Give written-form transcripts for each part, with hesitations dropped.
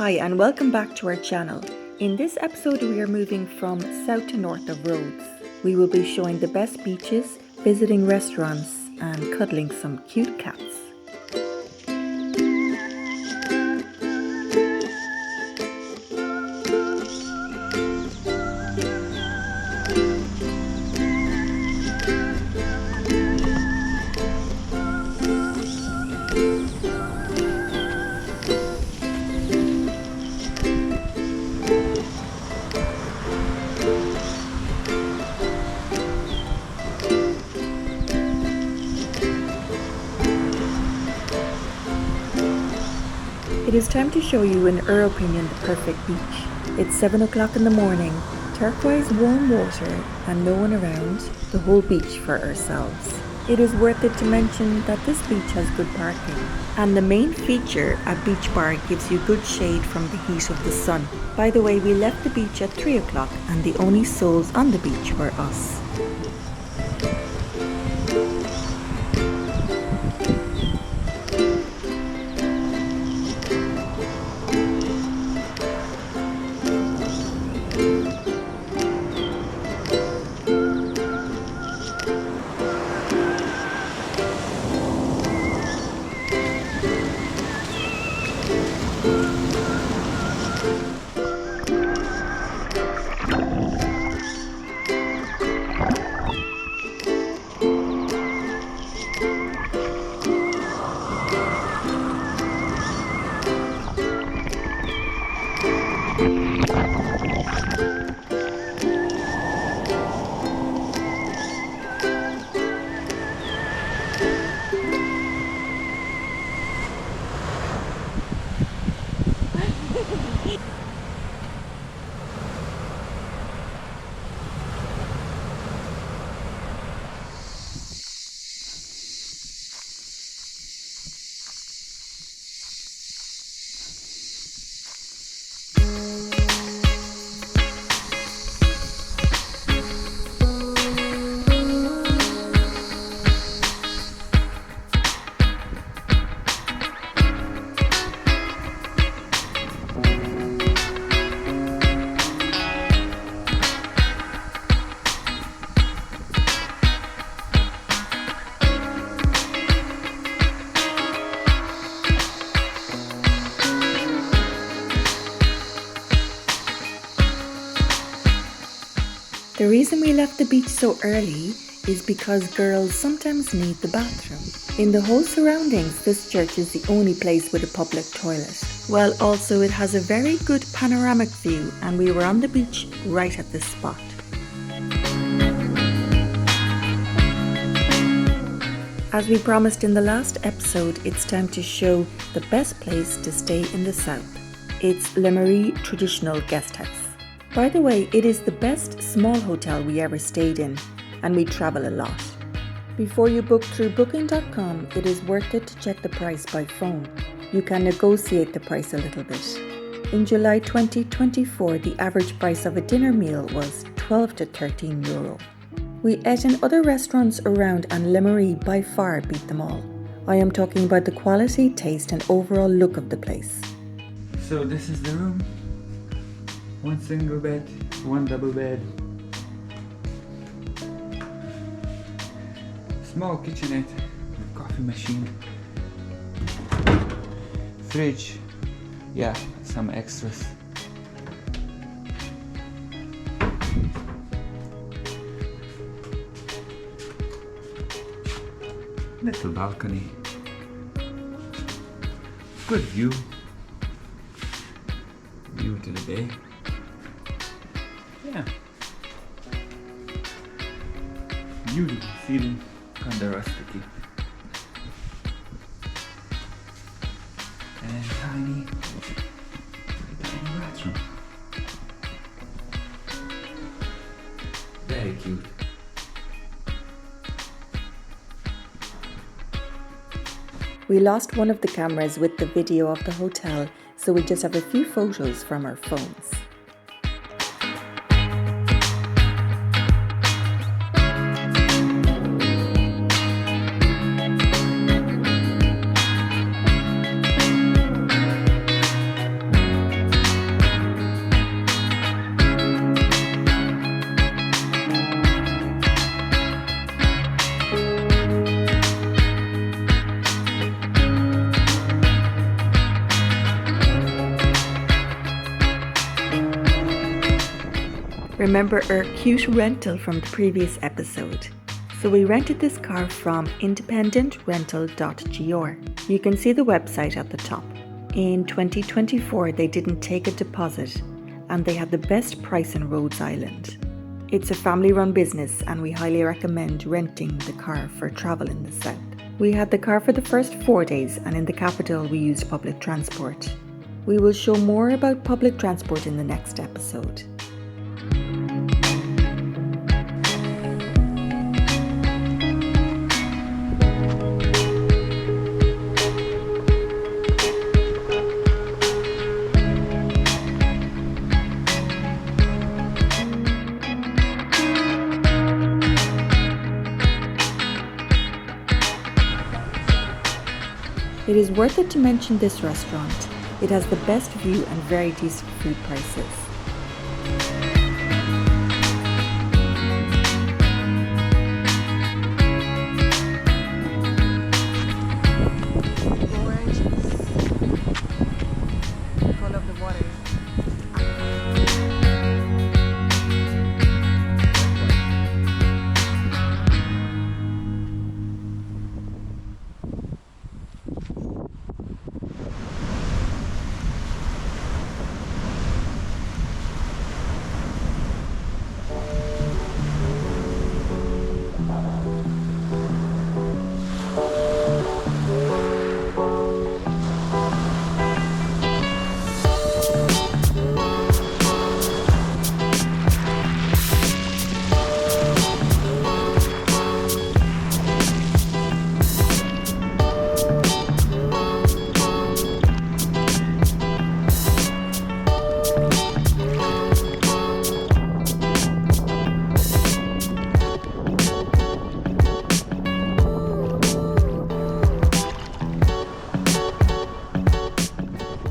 Hi and welcome back to our channel. In this episode we are moving from south to north of Rhodes. We will be showing the best beaches, visiting restaurants and cuddling some cute cats. It is time to show you, in our opinion, the perfect beach. It's 7 o'clock in the morning, turquoise warm water and no one around, the whole beach for ourselves. It is worth it to mention that this beach has good parking. And the main feature, a beach bar gives you good shade from the heat of the sun. By the way, we left the beach at 3 o'clock and the only souls on the beach were us. The reason we left the beach so early is because girls sometimes need the bathroom. In the whole surroundings, this church is the only place with a public toilet. Well, also it has a very good panoramic view and we were on the beach right at this spot. As we promised in the last episode, it's time to show the best place to stay in the south. It's Le Marie Traditional Guest House. By the way, it is the best small hotel we ever stayed in, and we travel a lot. Before you book through booking.com, it is worth it to check the price by phone. You can negotiate the price a little bit. In July 2024, the average price of a dinner meal was 12 to 13 euro. We ate in other restaurants around and Le Marie by far beat them all. I am talking about the quality, taste and overall look of the place. So this is the room. One single bed, one double bed. Small kitchenette with coffee machine. Fridge. Yeah, some extras. Little balcony. Good view. View to the bay. Yeah. Beautiful feeling, kinda rustic. And tiny bathroom. Very cute. We lost one of the cameras with the video of the hotel, so we just have a few photos from our phones. Remember our cute rental from the previous episode? So we rented this car from independentrental.gr. You can see the website at the top. In 2024 they didn't take a deposit and they had the best price in Rhodes Island. It's a family-run business and we highly recommend renting the car for travel in the south. We had the car for the first 4 days and in the capital we used public transport. We will show more about public transport in the next episode. It is worth it to mention this restaurant. It has the best view and very decent food prices. Full of the water.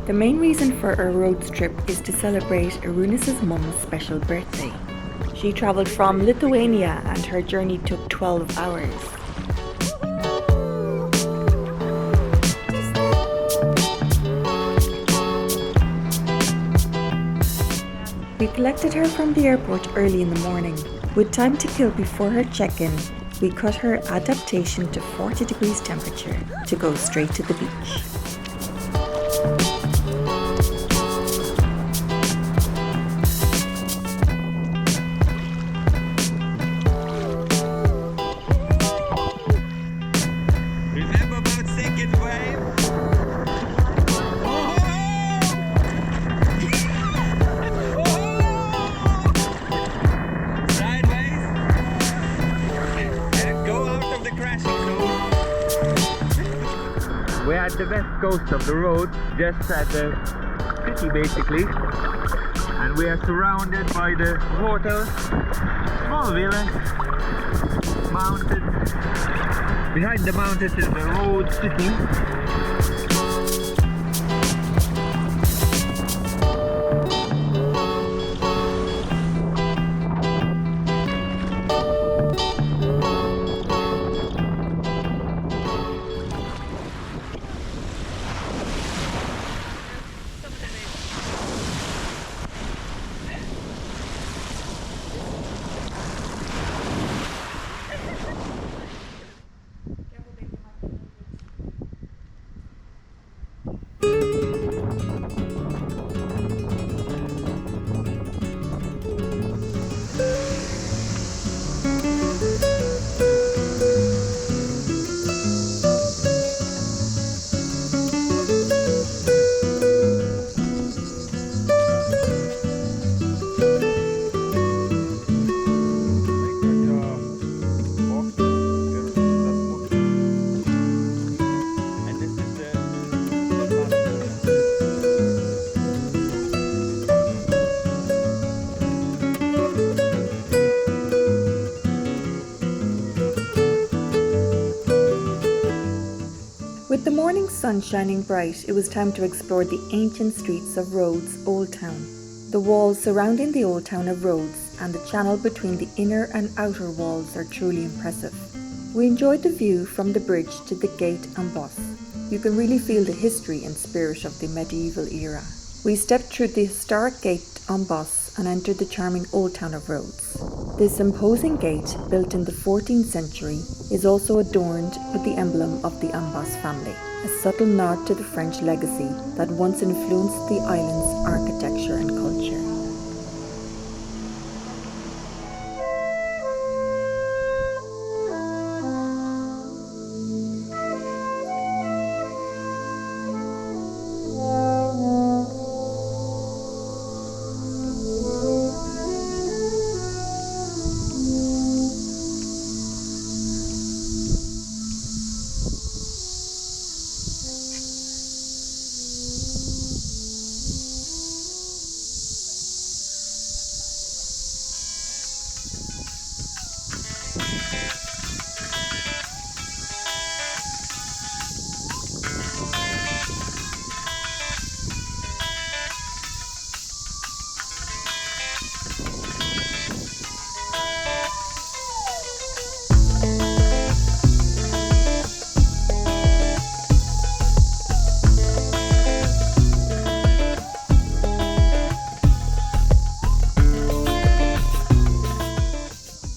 The main reason for our Rhodes trip is to celebrate Arunas's mum's special birthday. She travelled from Lithuania and her journey took 12 hours. We collected her from the airport early in the morning. With time to kill before her check-in, we cut her adaptation to 40 degrees temperature to go straight to the beach. We're at the west coast of the Rhodes, just at the city basically, and we are surrounded by the hotels, small village, mountains. Behind the mountains is the Rhodes city. With the morning sun shining bright, it was time to explore the ancient streets of Rhodes Old Town. The walls surrounding the Old Town of Rhodes and the channel between the inner and outer walls are truly impressive. We enjoyed the view from the bridge to the gate and boss. You can really feel the history and spirit of the medieval era. We stepped through the historic gate on boss steps and enter the charming old town of Rhodes. This imposing gate, built in the 14th century, is also adorned with the emblem of the Ambas family, a subtle nod to the French legacy that once influenced the island's architecture and culture.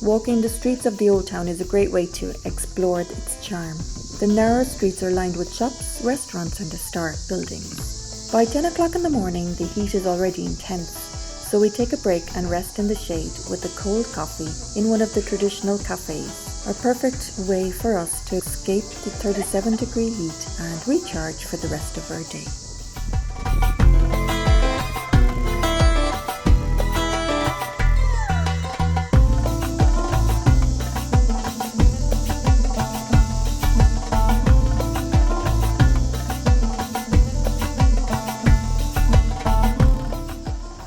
Walking the streets of the old town is a great way to explore its charm. The narrow streets are lined with shops, restaurants and historic buildings. By 10 o'clock in the morning, the heat is already intense, so we take a break and rest in the shade with a cold coffee in one of the traditional cafes, a perfect way for us to escape the 37-degree heat and recharge for the rest of our day.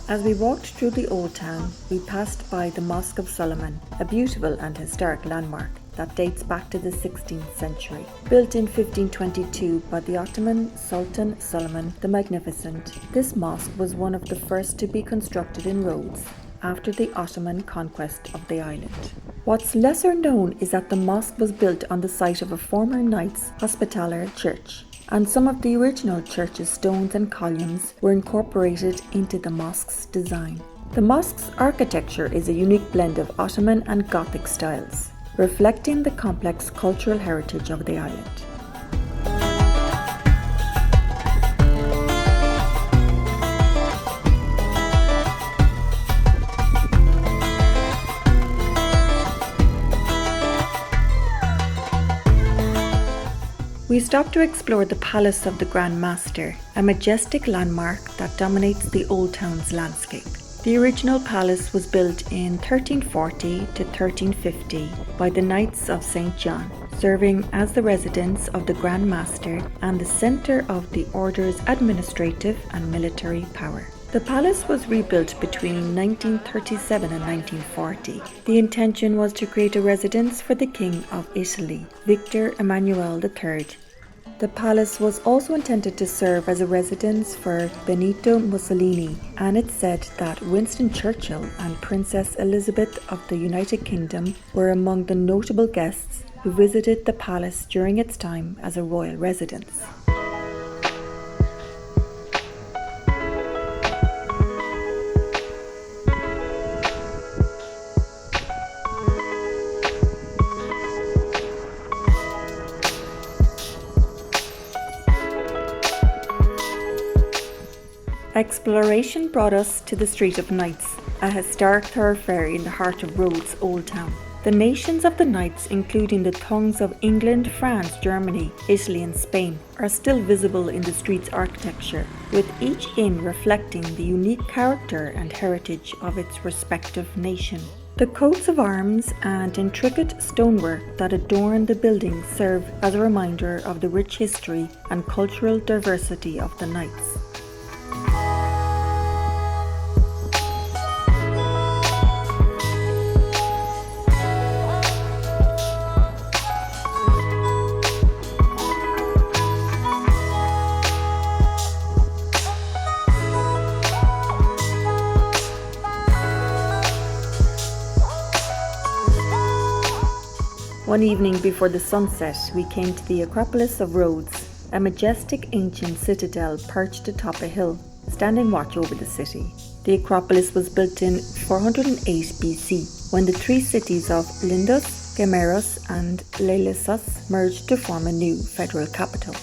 As we walked through the old town, we passed by the Mosque of Solomon, a beautiful and historic landmark that dates back to the 16th century. Built in 1522 by the Ottoman Sultan Solomon the Magnificent, this mosque was one of the first to be constructed in Rhodes after the Ottoman conquest of the island. What's lesser known is that the mosque was built on the site of a former Knights Hospitaller church, and some of the original church's stones and columns were incorporated into the mosque's design. The mosque's architecture is a unique blend of Ottoman and Gothic styles, reflecting the complex cultural heritage of the island. We stop to explore the Palace of the Grand Master, a majestic landmark that dominates the old town's landscape. The original palace was built in 1340 to 1350 by the Knights of St. John, serving as the residence of the Grand Master and the centre of the order's administrative and military power. The palace was rebuilt between 1937 and 1940. The intention was to create a residence for the King of Italy, Victor Emmanuel III. The palace was also intended to serve as a residence for Benito Mussolini, and it's said that Winston Churchill and Princess Elizabeth of the United Kingdom were among the notable guests who visited the palace during its time as a royal residence. Exploration brought us to the Street of Knights, a historic thoroughfare in the heart of Rhodes' Old Town. The nations of the Knights, including the tongues of England, France, Germany, Italy and Spain, are still visible in the street's architecture, with each inn reflecting the unique character and heritage of its respective nation. The coats of arms and intricate stonework that adorn the buildings serve as a reminder of the rich history and cultural diversity of the Knights. One evening before the sunset, we came to the Acropolis of Rhodes, a majestic ancient citadel perched atop a hill, standing watch over the city. The Acropolis was built in 408 BC, when the three cities of Lindos, Gemeros and Lelessos merged to form a new federal capital.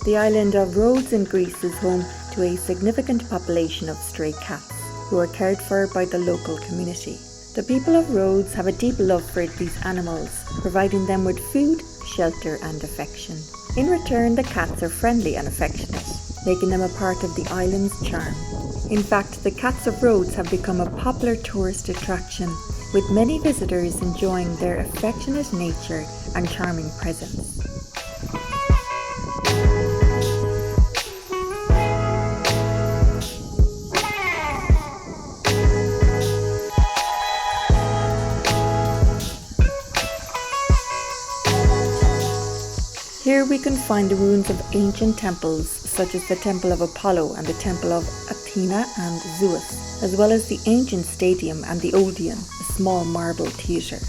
The island of Rhodes in Greece is home to a significant population of stray cats, who are cared for by the local community. The people of Rhodes have a deep love for these animals, providing them with food, shelter and affection. In return, the cats are friendly and affectionate, making them a part of the island's charm. In fact, the cats of Rhodes have become a popular tourist attraction, with many visitors enjoying their affectionate nature and charming presence. Here we can find the ruins of ancient temples such as the Temple of Apollo and the Temple of Athena and Zeus, as well as the ancient stadium and the Odeon, a small marble theatre.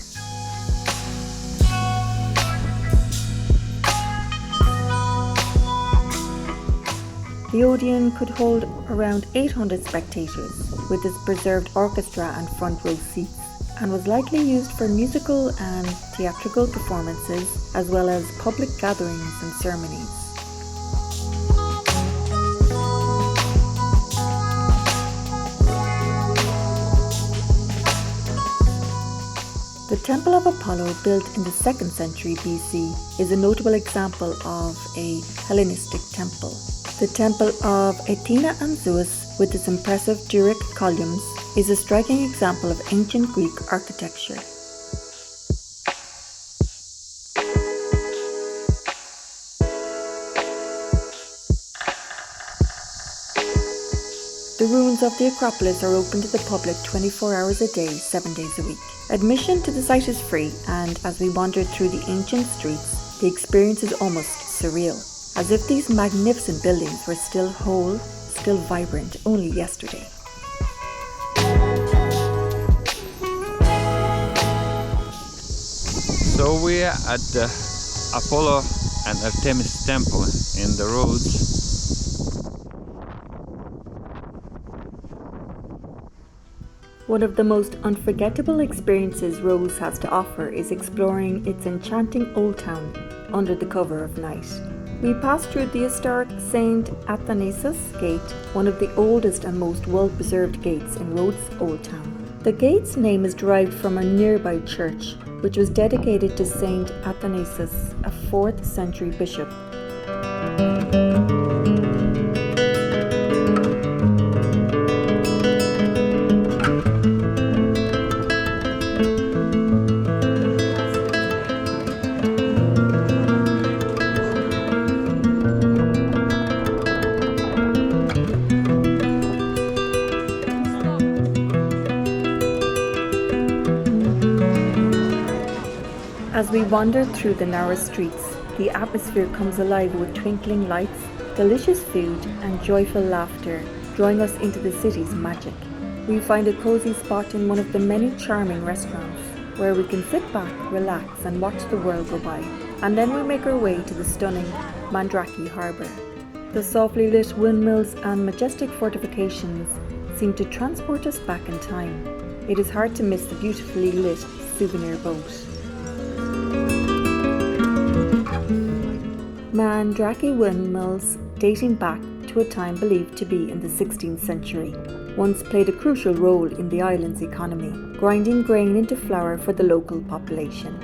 The Odeon could hold around 800 spectators, with its preserved orchestra and front row seats, and was likely used for musical and theatrical performances, as well as public gatherings and ceremonies. The Temple of Apollo, built in the 2nd century BC, is a notable example of a Hellenistic temple. The Temple of Athena and Zeus, with its impressive Doric columns, is a striking example of ancient Greek architecture. The ruins of the Acropolis are open to the public 24 hours a day, 7 days a week. Admission to the site is free, and as we wandered through the ancient streets, the experience is almost surreal, as if these magnificent buildings were still whole, still vibrant only yesterday. So we are at the Apollo and Artemis temple in the Rhodes. One of the most unforgettable experiences Rhodes has to offer is exploring its enchanting old town under the cover of night. We passed through the historic St. Athanasius Gate, one of the oldest and most well-preserved gates in Rhodes' Old Town. The gate's name is derived from a nearby church, which was dedicated to St. Athanasius, a 4th century bishop. As we wander through the narrow streets, the atmosphere comes alive with twinkling lights, delicious food and joyful laughter, drawing us into the city's magic. We find a cozy spot in one of the many charming restaurants, where we can sit back, relax and watch the world go by. And then we make our way to the stunning Mandrake harbour. The softly lit windmills and majestic fortifications seem to transport us back in time. It is hard to miss the beautifully lit souvenir boat. Mandrake windmills, dating back to a time believed to be in the 16th century, once played a crucial role in the island's economy, grinding grain into flour for the local population.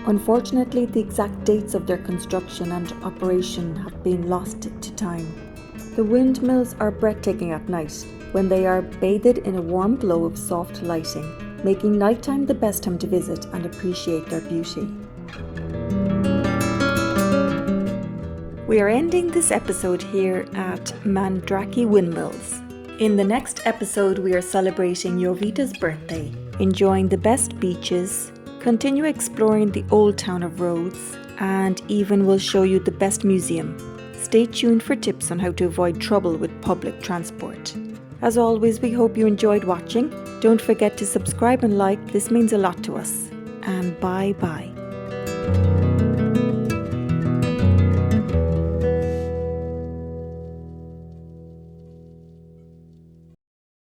Unfortunately, the exact dates of their construction and operation have been lost to time. The windmills are breathtaking at night, when they are bathed in a warm glow of soft lighting, making nighttime the best time to visit and appreciate their beauty. We are ending this episode here at Mandrake Windmills. In the next episode, we are celebrating Jovita's birthday, enjoying the best beaches, continue exploring the old town of Rhodes, and even will show you the best museum. Stay tuned for tips on how to avoid trouble with public transport. As always, we hope you enjoyed watching. Don't forget to subscribe and like, this means a lot to us. And bye-bye.